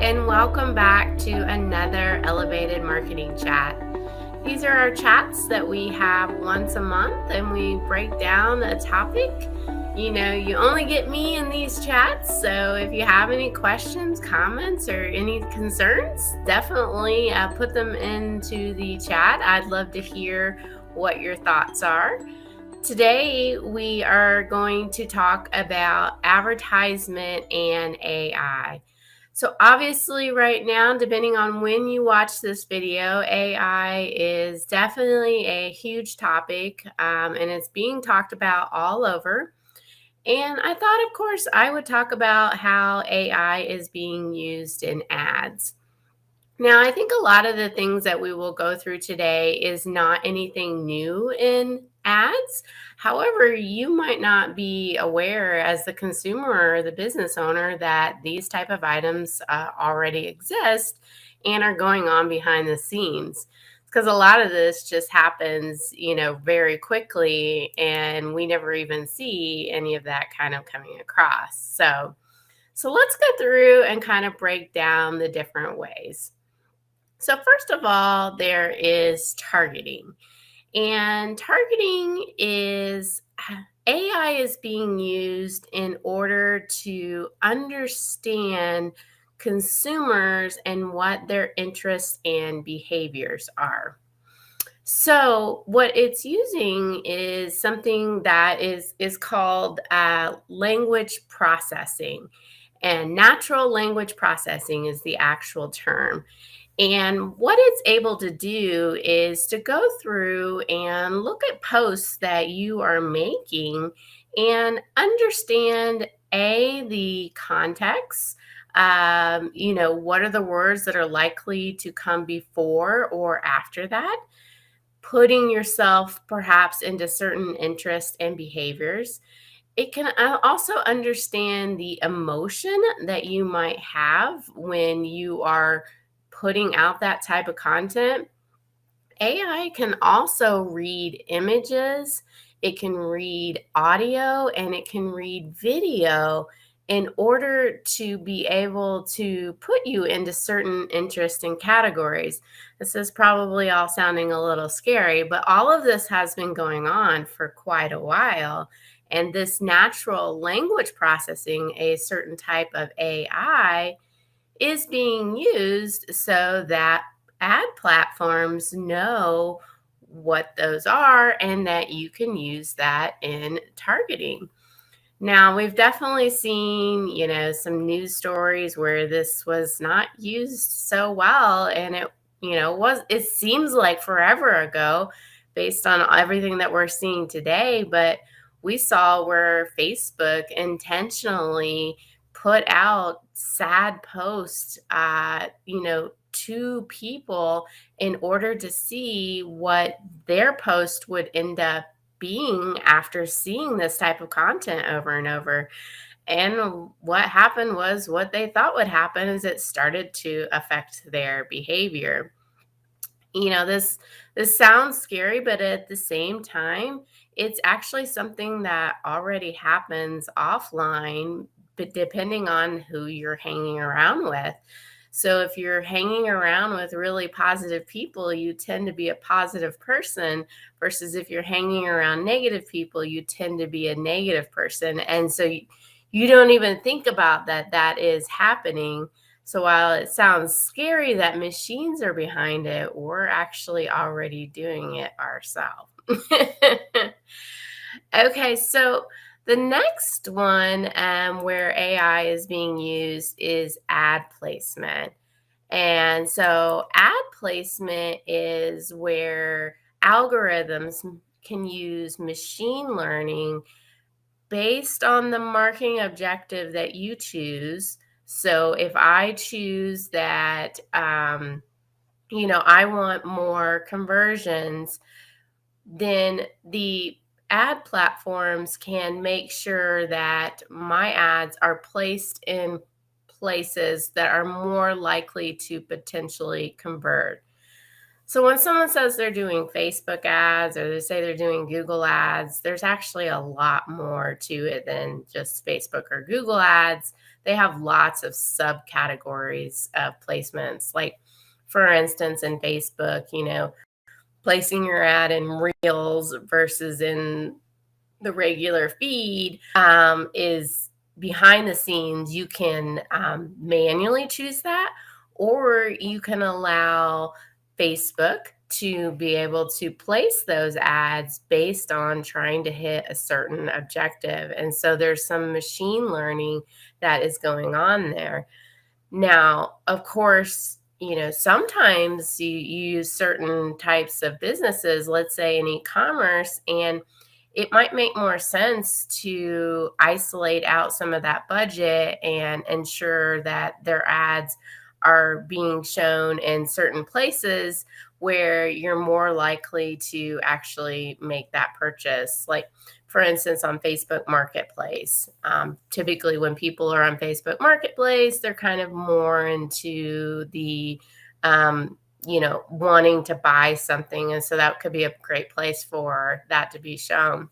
and welcome back to another Elevated Marketing Chat. These are our chats that we have once a month, and we break down a topic. You only get me in these chats, so if you have any questions, comments, or any concerns, definitely put them into the chat. I'd love to hear what your thoughts are. Today, we are going to talk about advertisement and AI. So obviously right now, depending on when you watch this video, AI is definitely a huge topic, and it's being talked about all over. And I thought, of course, I would talk about how AI is being used in ads. Now, I think a lot of the things that we will go through today is not anything new in ads. However, you might not be aware as the consumer or the business owner that these type of items already exist and are going on behind the scenes. Because a lot of this just happens, very quickly, and we never even see any of that kind of coming across. So let's go through and kind of break down the different ways. So, first of all, there is targeting. And targeting is AI is being used in order to understand consumers and what their interests and behaviors are. So, what it's using is something that is called language processing. And natural language processing is the actual term. And what it's able to do is to go through and look at posts that you are making and understand the context. What are the words that are likely to come before or after that? Putting yourself perhaps into certain interests and behaviors. It can also understand the emotion that you might have when you are putting out that type of content. AI can also read images, it can read audio, and it can read video in order to be able to put you into certain interesting categories. This is probably all sounding a little scary, but all of this has been going on for quite a while. And this natural language processing, a certain type of AI, is being used so that ad platforms know what those are and that you can use that in targeting. Now, we've definitely seen, some news stories where this was not used so well, and it seems like forever ago based on everything that we're seeing today, but we saw where Facebook intentionally put out sad posts, to people in order to see what their post would end up being after seeing this type of content over and over. And what happened was what they thought would happen is it started to affect their behavior. This sounds scary, but at the same time, it's actually something that already happens offline, but depending on who you're hanging around with. So if you're hanging around with really positive people, you tend to be a positive person, versus if you're hanging around negative people, you tend to be a negative person. And so you don't even think about that is happening. So while it sounds scary that machines are behind it, we're actually already doing it ourselves. Okay, so the next one where AI is being used is ad placement. And so ad placement is where algorithms can use machine learning based on the marketing objective that you choose. So if I choose that, I want more conversions, then the ad platforms can make sure that my ads are placed in places that are more likely to potentially convert. So when someone says they're doing Facebook ads or they say they're doing Google ads, there's actually a lot more to it than just Facebook or Google ads. they have lots of subcategories of placements. Like, for instance, in Facebook, placing your ad in Reels versus in the regular feed is behind the scenes. You can manually choose that, or you can allow Facebook to be able to place those ads based on trying to hit a certain objective. And so there's some machine learning that is going on there. Now, of course, sometimes you use certain types of businesses, let's say in e-commerce, and it might make more sense to isolate out some of that budget and ensure that their ads are being shown in certain places where you're more likely to actually make that purchase. Like, for instance, on Facebook Marketplace. Typically, when people are on Facebook Marketplace, they're kind of more into the, wanting to buy something. And so that could be a great place for that to be shown.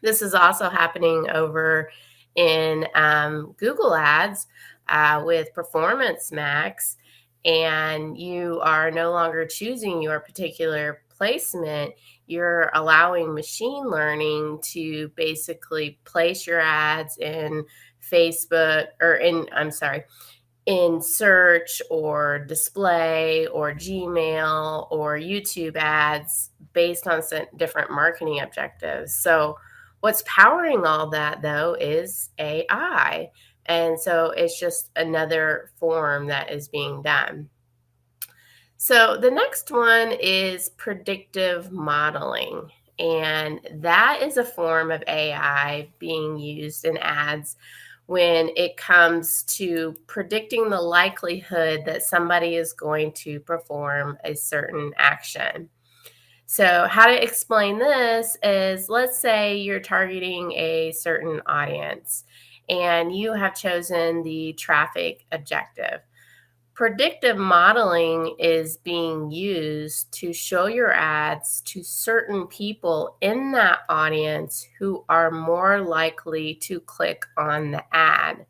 This is also happening over in Google Ads with Performance Max, and you are no longer choosing your particular placement. You're allowing machine learning to basically place your ads in Facebook or in search or display or Gmail or YouTube ads based on some different marketing objectives. So, what's powering all that though is AI. And so it's just another form that is being done. So the next one is predictive modeling. And that is a form of AI being used in ads when it comes to predicting the likelihood that somebody is going to perform a certain action. So, how to explain this is, let's say you're targeting a certain audience and you have chosen the traffic objective. Predictive modeling is being used to show your ads to certain people in that audience who are more likely to click on the ad.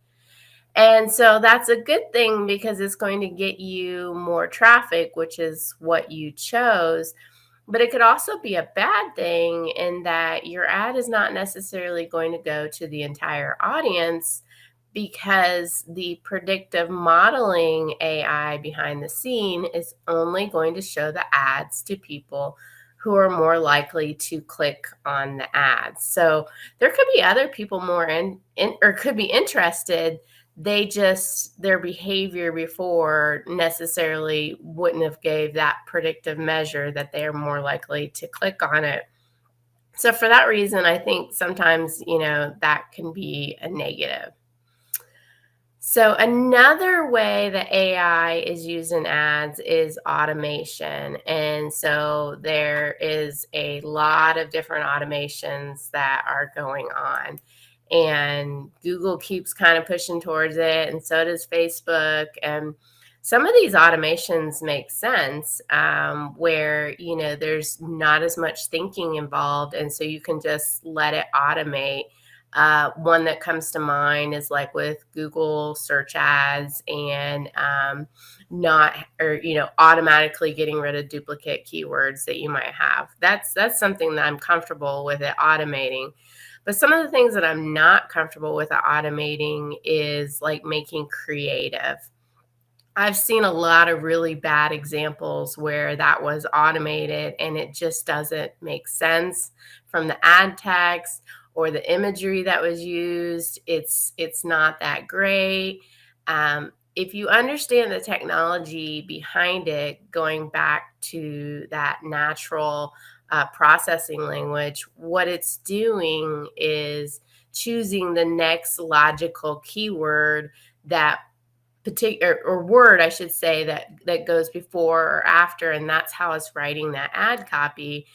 And so that's a good thing because it's going to get you more traffic, which is what you chose. But it could also be a bad thing in that your ad is not necessarily going to go to the entire audience because the predictive modeling AI behind the scene is only going to show the ads to people who are more likely to click on the ads. So there could be other people more in or could be interested. They just, their behavior before necessarily wouldn't have gave that predictive measure that they are more likely to click on it. So for that reason, I think sometimes, that can be a negative. So another way that AI is used in ads is automation. And so there is a lot of different automations that are going on. And Google keeps kind of pushing towards it, and so does Facebook. And some of these automations make sense where, there's not as much thinking involved. And so you can just let it automate. One that comes to mind is like with Google search ads and automatically getting rid of duplicate keywords that you might have. That's something that I'm comfortable with it automating. But some of the things that I'm not comfortable with automating is like making creative. I've seen a lot of really bad examples where that was automated and it just doesn't make sense from the ad text or the imagery that was used. It's not that great. If you understand the technology behind it, going back to that natural processing language, what it's doing is choosing the next logical keyword that particular or word, I should say, that goes before or after, and that's how it's writing that ad copy.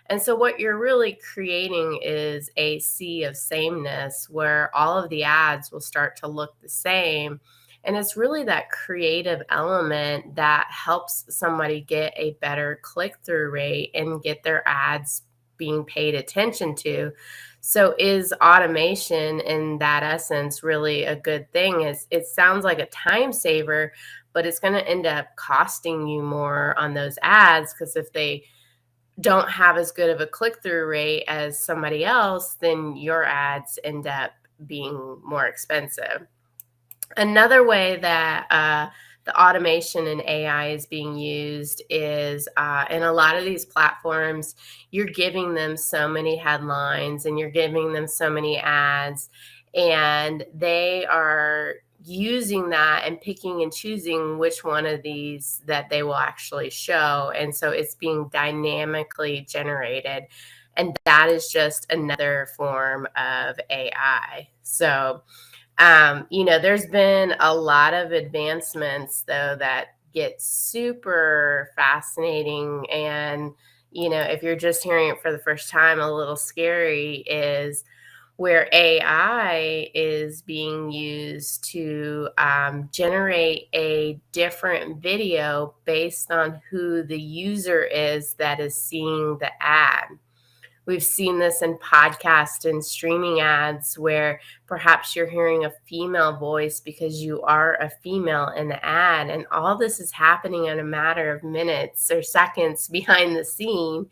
And so what you're really creating is a sea of sameness where all of the ads will start to look the same. And it's really that creative element that helps somebody get a better click-through rate and get their ads being paid attention to. So is automation in that essence really a good thing? It sounds like a time saver, but it's going to end up costing you more on those ads, because if they don't have as good of a click-through rate as somebody else, then your ads end up being more expensive. Another way that the automation and AI is being used is in a lot of these platforms, you're giving them so many headlines and you're giving them so many ads, and they are using that and picking and choosing which one of these that they will actually show. And so it's being dynamically generated. And that is just another form of AI. So, there's been a lot of advancements, though, that get super fascinating. And, if you're just hearing it for the first time, a little scary is where AI is being used to generate a different video based on who the user is that is seeing the ad. We've seen this in podcast and streaming ads where perhaps you're hearing a female voice because you are a female in the ad. And all this is happening in a matter of minutes or seconds behind the scene.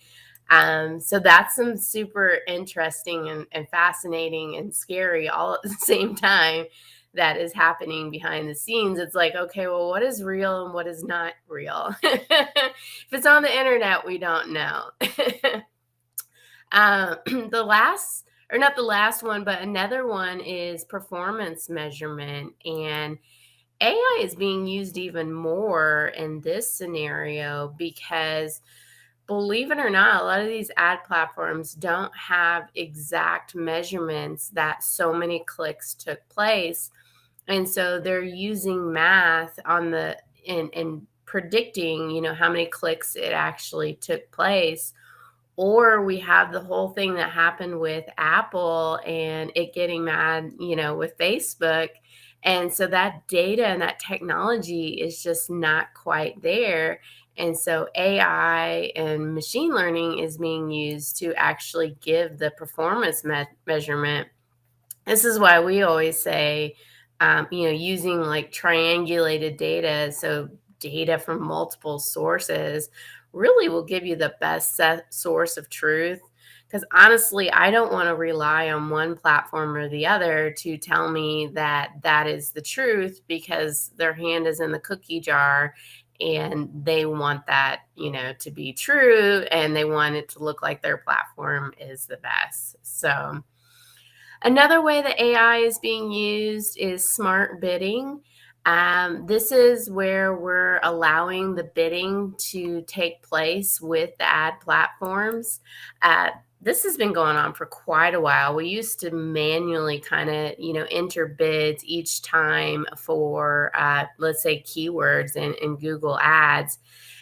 So that's some super interesting and fascinating and scary all at the same time that is happening behind the scenes. It's like, okay, well, what is real and what is not real? If it's on the internet, we don't know. The last, or not the last one, but another one is performance measurement. And AI is being used even more in this scenario because, believe it or not, a lot of these ad platforms don't have exact measurements that so many clicks took place. And so they're using math on the in predicting, how many clicks it actually took place. Or we have the whole thing that happened with Apple and it getting mad, with Facebook. And so that data and that technology is just not quite there. And so AI and machine learning is being used to actually give the performance measurement. This is why we always say, using like triangulated data, so data from multiple sources, really will give you the best source of truth. Because honestly, I don't want to rely on one platform or the other to tell me that that is the truth, because their hand is in the cookie jar and they want that, to be true, and they want it to look like their platform is the best. So, another way that AI is being used is smart bidding. This is where we're allowing the bidding to take place with the ad platforms. This has been going on for quite a while. We used to manually kind of, enter bids each time for, let's say, keywords in Google Ads.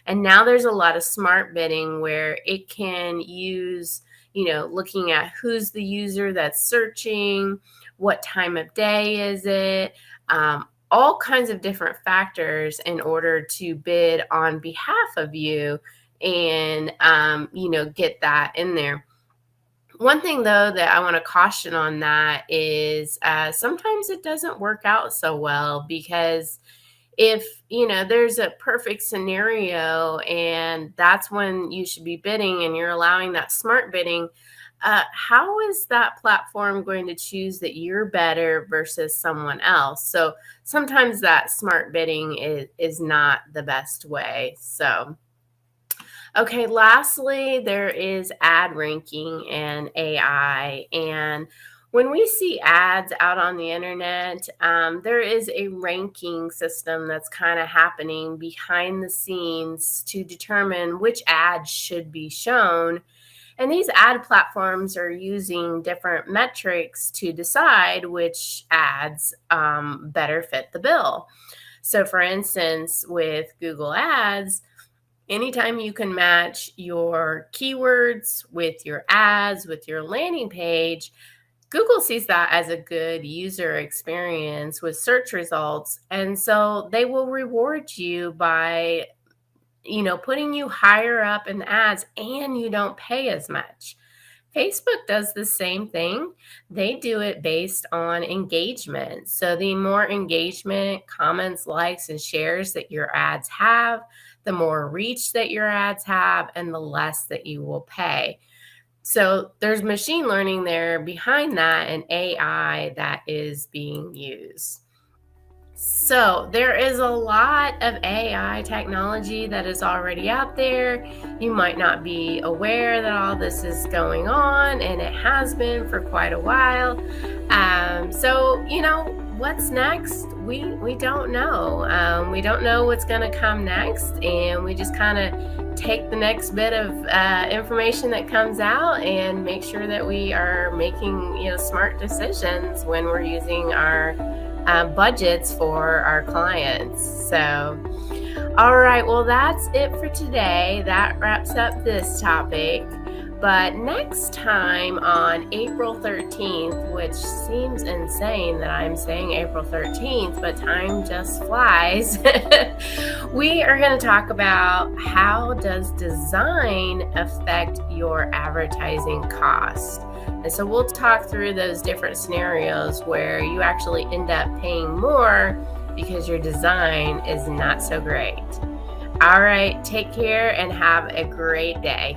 And now there's a lot of smart bidding where it can use, looking at who's the user that's searching, what time of day is it, all kinds of different factors in order to bid on behalf of you and, get that in there. One thing, though, that I want to caution on that is sometimes it doesn't work out so well, because if there's a perfect scenario and that's when you should be bidding and you're allowing that smart bidding, how is that platform going to choose that you're better versus someone else? So sometimes that smart bidding is not the best way. So, okay, lastly, there is ad ranking and AI. And when we see ads out on the internet, there is a ranking system that's kind of happening behind the scenes to determine which ads should be shown. And these ad platforms are using different metrics to decide which ads better fit the bill. So, for instance, with Google Ads, anytime you can match your keywords with your ads, with your landing page, Google sees that as a good user experience with search results. And so they will reward you by, putting you higher up in the ads, and you don't pay as much. Facebook does the same thing. They do it based on engagement. So, the more engagement, comments, likes, and shares that your ads have, the more reach that your ads have, and the less that you will pay. So, there's machine learning there behind that and AI that is being used. So, there is a lot of AI technology that is already out there. You might not be aware that all this is going on, and it has been for quite a while. So, what's next? We don't know. We don't know what's going to come next, and we just kind of take the next bit of information that comes out and make sure that we are making smart decisions when we're using our budgets for our clients. So, all right, well, that's it for today. That wraps up this topic. But next time on April 13th, which seems insane that I'm saying April 13th, but time just flies, we are going to talk about how does design affect your advertising cost. And so we'll talk through those different scenarios where you actually end up paying more because your design is not so great. All right, take care and have a great day.